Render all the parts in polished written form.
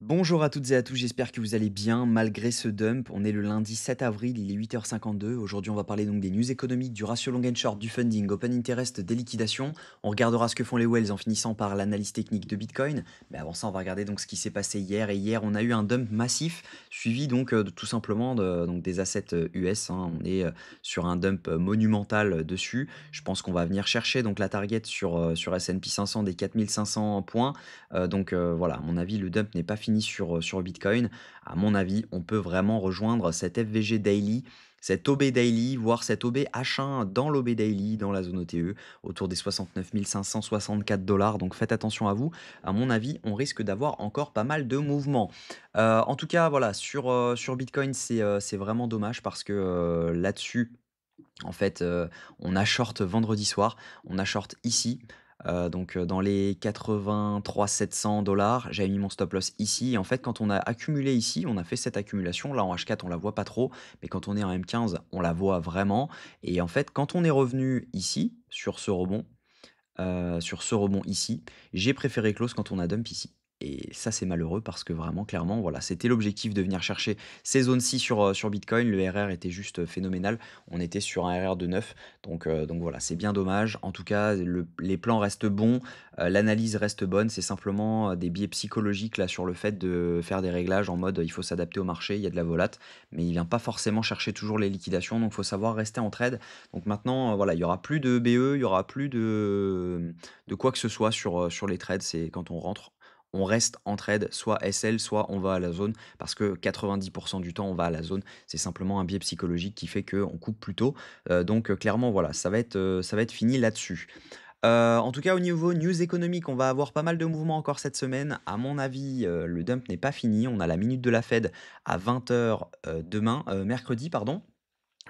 Bonjour à toutes et à tous, j'espère que vous allez bien malgré ce dump. On est le lundi 7 avril, il est 8h52. Aujourd'hui, on va parler donc des news économiques, du ratio long and short, du funding, open interest, des liquidations. On regardera ce que font les whales en finissant par l'analyse technique de Bitcoin. Mais avant ça, on va regarder donc ce qui s'est passé hier. Et hier, on a eu un dump massif, suivi donc tout simplement donc des assets US, hein. On est sur un dump monumental dessus. Je pense qu'on va venir chercher donc la target sur S&P 500 des 4500 points. Voilà, à mon avis, le dump n'est pas fini sur Bitcoin. À mon avis, on peut vraiment rejoindre cet FVG Daily, cet OB Daily, voire cet OB H1 dans l'OB Daily, dans la zone OTE, autour des 69 564 dollars. Donc faites attention à vous. À mon avis, on risque d'avoir encore pas mal de mouvements. En tout cas, voilà, sur Bitcoin, c'est vraiment dommage parce que là-dessus, en fait, on a short vendredi soir, on a short ici, dans les 83 700 dollars. J'avais mis mon stop loss ici et en fait, quand on a accumulé ici, on a fait cette accumulation. Là, en H4, on la voit pas trop, mais quand on est en M15, on la voit vraiment et en fait, quand on est revenu ici, sur ce rebond ici, j'ai préféré close quand on a dump ici. Et ça, c'est malheureux parce que vraiment, clairement, voilà, c'était l'objectif de venir chercher ces zones-ci sur Bitcoin. Le RR était juste phénoménal. On était sur un RR de 9. Donc voilà, c'est bien dommage. En tout cas, les plans restent bons, l'analyse reste bonne. C'est simplement des biais psychologiques là sur le fait de faire des réglages en mode il faut s'adapter au marché, il y a de la volate, mais il vient pas forcément chercher toujours les liquidations. Donc il faut savoir rester en trade. Donc maintenant, voilà, il y aura plus de BE, il y aura plus de quoi que ce soit sur les trades. C'est quand on rentre, on reste en trade, soit SL, soit on va à la zone, parce que 90 du temps, on va à la zone. C'est simplement un biais psychologique qui fait qu'on coupe plus tôt. Clairement, voilà, ça va être fini là-dessus. En tout cas, au niveau news économique, on va avoir pas mal de mouvements encore cette semaine. À mon avis, le dump n'est pas fini. On a la minute de la Fed à 20h demain, mercredi, pardon.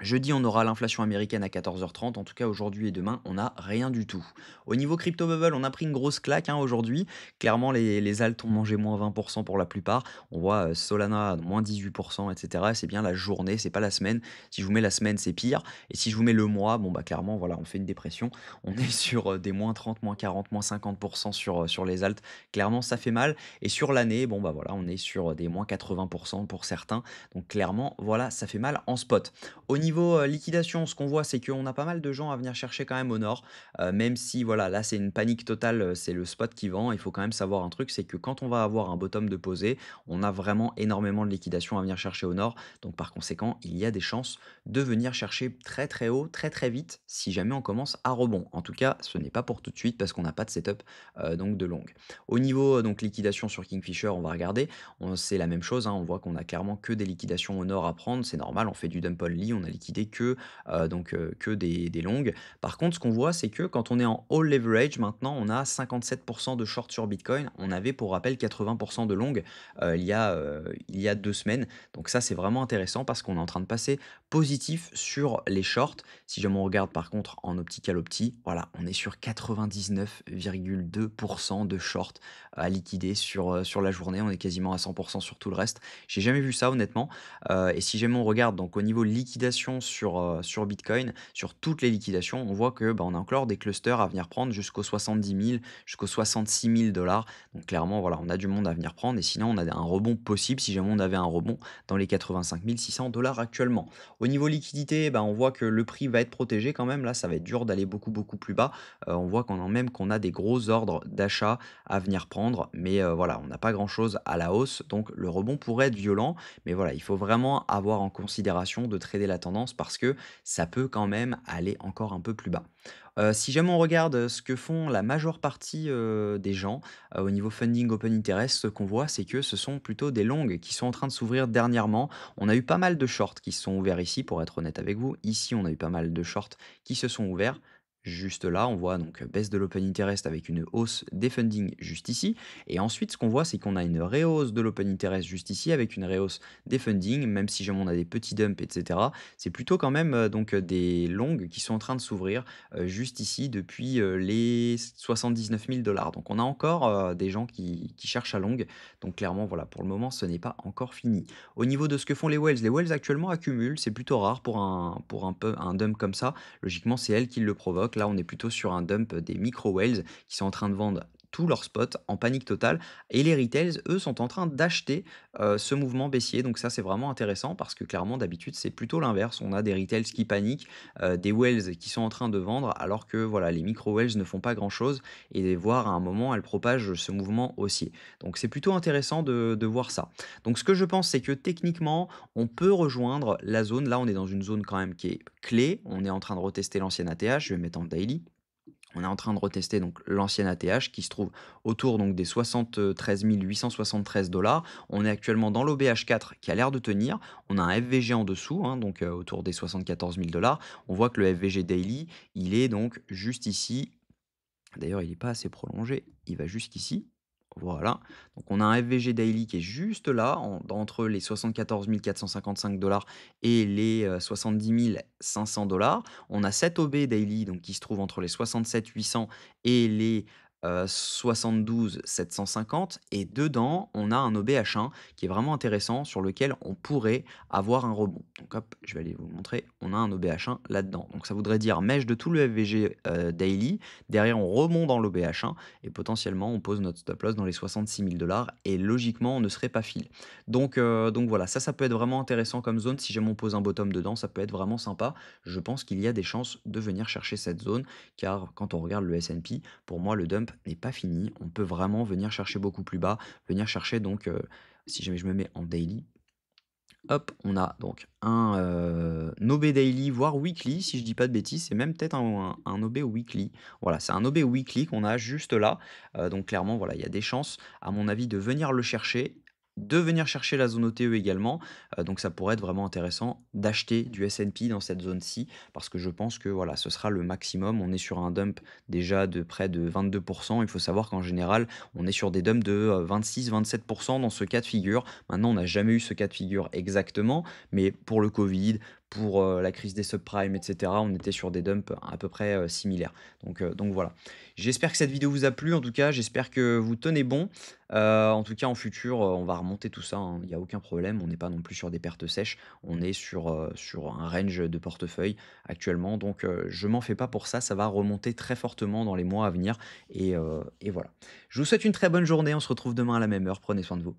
Jeudi, on aura l'inflation américaine à 14h30. En tout cas, aujourd'hui et demain, on n'a rien du tout. Au niveau crypto bubble, on a pris une grosse claque hein, aujourd'hui. Clairement, les alts ont mangé moins 20% pour la plupart. On voit Solana moins 18%, etc. C'est bien la journée, c'est pas la semaine. Si je vous mets la semaine, c'est pire. Et si je vous mets le mois, bon bah clairement, voilà, on fait une dépression. On est sur des moins 30, moins 40, moins 50% sur les alts. Clairement, ça fait mal. Et sur l'année, bon bah voilà, on est sur des moins 80% pour certains. Donc clairement, voilà, ça fait mal en spot. Au niveau, liquidation, ce qu'on voit, c'est qu'on a pas mal de gens à venir chercher quand même au nord, même si voilà, là, c'est une panique totale, c'est le spot qui vend. Il faut quand même savoir un truc, c'est que quand on va avoir un bottom de posé, on a vraiment énormément de liquidation à venir chercher au nord. Donc par conséquent, il y a des chances de venir chercher très, très haut, très, très vite, si jamais on commence à rebond. En tout cas, ce n'est pas pour tout de suite parce qu'on n'a pas de setup, donc de longue. Au niveau, donc liquidation sur Kingfisher, on va regarder, on c'est la même chose, hein, on voit qu'on a clairement que des liquidations au nord à prendre, c'est normal, on fait du dump only, on a liquidé que des longues. Par contre, ce qu'on voit, c'est que quand on est en all leverage, maintenant, on a 57% de short sur Bitcoin. On avait, pour rappel, 80% de long il y a 2 semaines. Donc ça, c'est vraiment intéressant parce qu'on est en train de passer positif sur les shorts. Si jamais on regarde par contre en optical opti, voilà, on est sur 99,2% de short à liquider sur la journée. On est quasiment à 100% sur tout le reste. J'ai jamais vu ça honnêtement. Et si jamais on regarde donc au niveau liquidation sur Bitcoin, sur toutes les liquidations, on voit que, bah, on a encore des clusters à venir prendre jusqu'aux 70 000, jusqu'aux 66 000 dollars. Donc clairement, voilà, on a du monde à venir prendre et sinon on a un rebond possible si jamais on avait un rebond dans les 85 600 dollars actuellement. Au niveau liquidité, bah, on voit que le prix va être protégé quand même. Là, ça va être dur d'aller beaucoup, beaucoup plus bas. On voit qu'on a des gros ordres d'achat à venir prendre, mais voilà, on n'a pas grand-chose à la hausse, donc le rebond pourrait être violent. Mais voilà, il faut vraiment avoir en considération de trader la tendance parce que ça peut quand même aller encore un peu plus bas. Si jamais on regarde ce que font la majeure partie des gens au niveau funding open interest, ce qu'on voit, c'est que ce sont plutôt des longues qui sont en train de s'ouvrir dernièrement. On a eu pas mal de shorts qui se sont ouverts ici, pour être honnête avec vous. Ici, on a eu pas mal de shorts qui se sont ouverts. Juste là, on voit donc baisse de l'open interest avec une hausse des funding juste ici. Et ensuite, ce qu'on voit, c'est qu'on a une rehausse de l'open interest juste ici avec une rehausse des funding, même si jamais on a des petits dumps, etc. C'est plutôt quand même des longues qui sont en train de s'ouvrir juste ici depuis les 79 000 dollars. Donc on a encore des gens qui cherchent à longue. Donc clairement, voilà, pour le moment, ce n'est pas encore fini. Au niveau de ce que font les whales actuellement accumulent. C'est plutôt rare pour un dump comme ça. Logiquement, c'est elles qui le provoquent. Là, on est plutôt sur un dump des micro whales qui sont en train de vendre tous leurs spots en panique totale et les retails, eux, sont en train d'acheter, ce mouvement baissier. Donc ça, c'est vraiment intéressant parce que clairement, d'habitude, c'est plutôt l'inverse. On a des retails qui paniquent, des wells qui sont en train de vendre alors que voilà, les micro wells ne font pas grand-chose et voir à un moment, elles propagent ce mouvement haussier. Donc c'est plutôt intéressant de voir ça. Donc ce que je pense, c'est que techniquement, on peut rejoindre la zone. Là, on est dans une zone quand même qui est clé. On est en train de retester l'ancien ATH. Je vais mettre en daily. On est en train de retester donc l'ancien ATH qui se trouve autour donc des 73 873 $. On est actuellement dans l'OBH4 qui a l'air de tenir. On a un FVG en dessous, hein, donc autour des 74 000 $. On voit que le FVG daily, il est donc juste ici. D'ailleurs, il n'est pas assez prolongé. Il va jusqu'ici. Voilà. Donc on a un FVG daily qui est juste là, entre les 74 455 $ et les 70 500 $. On a 7 OB daily donc qui se trouve entre les 67 800 et les 72 750. Et dedans, on a un OBH1 qui est vraiment intéressant sur lequel on pourrait avoir un rebond. Donc hop, je vais aller vous montrer. On a un OBH1 là-dedans. Donc ça voudrait dire mèche de tout le FVG daily. Derrière, on remonte dans l'OBH1 et potentiellement, on pose notre stop loss dans les 66 000 $ et logiquement, on ne serait pas fil. Donc voilà, ça peut être vraiment intéressant comme zone. Si jamais on pose un bottom dedans, ça peut être vraiment sympa. Je pense qu'il y a des chances de venir chercher cette zone car quand on regarde le S&P, pour moi, le dump n'est pas fini. On peut vraiment venir chercher beaucoup plus bas, venir chercher donc, si jamais je me mets en daily, hop, on a donc un OB daily, voire weekly, si je dis pas de bêtises, c'est même peut-être un OB weekly. Voilà, c'est un OB weekly qu'on a juste là. Donc clairement, voilà, il y a des chances, à mon avis, de venir le chercher, de venir chercher la zone OTE également. Donc ça pourrait être vraiment intéressant d'acheter du S&P dans cette zone-ci, parce que je pense que voilà, ce sera le maximum. On est sur un dump déjà de près de 22. Il faut savoir qu'en général, on est sur des dumps de 26-27 dans ce cas de figure. Maintenant, on n'a jamais eu ce cas de figure exactement, mais pour le Covid, pour la crise des subprimes, etc., on était sur des dumps à peu près similaires. Donc voilà. J'espère que cette vidéo vous a plu. En tout cas, j'espère que vous tenez bon. En tout cas, en futur, on va remonter tout ça, hein. Il n'y a aucun problème. On n'est pas non plus sur des pertes sèches. On est sur un range de portefeuille actuellement. Donc, je m'en fais pas pour ça. Ça va remonter très fortement dans les mois à venir. Et voilà. Je vous souhaite une très bonne journée. On se retrouve demain à la même heure. Prenez soin de vous.